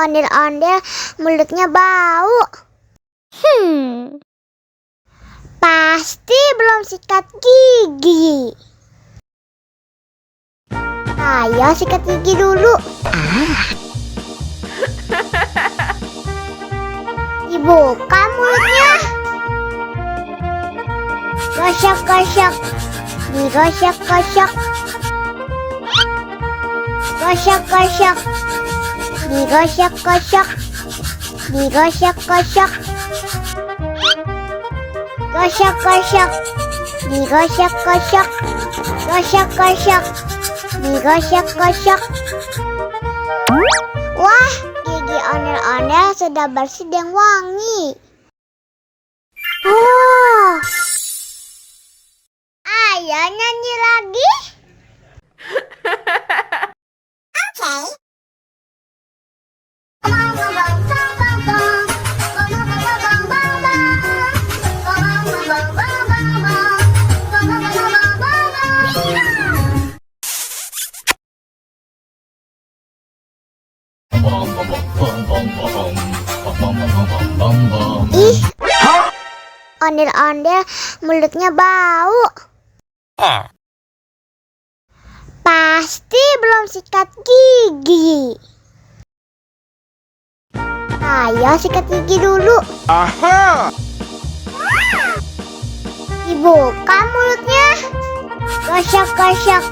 ondel-ondel mulutnya bau. Pasti belum sikat gigi. Ayo sikat gigi dulu. Dibuka mulutnya. Gosok-gosok. Digosok-gosok. Gosok-gosok. Digosok-gosok. Digosok-gosok. Gosok-gosok. Digosok-gosok. Gosok-gosok. Digosok-gosok. Wah, gigi ondel-ondel sudah bersih dan wangi. Oh, ayo nyanyi lagi. Ih, ondel-ondel mulutnya bau. Pasti belum sikat gigi. Ayo sikat gigi dulu. Dibuka mulutnya. Gosok-gosok.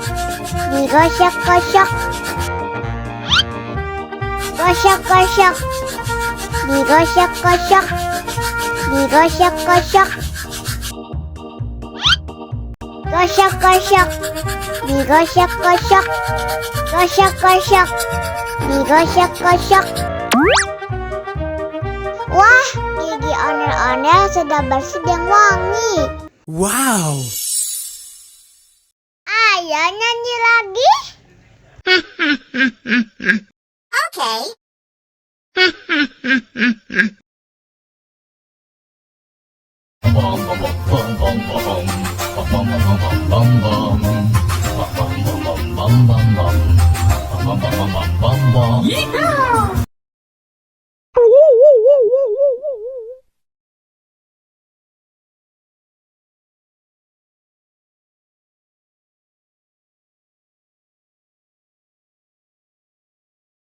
Digosok-gosok. Gosok-gosok. Digosok-gosok. Digosok-gosok. Gosok-gosok. Digosok-gosok. Gosok-gosok. Digosok-gosok. Wah, gigi ondel-ondel sudah bersih dan wangi. Wow. Ayo nyanyi lagi. Oke.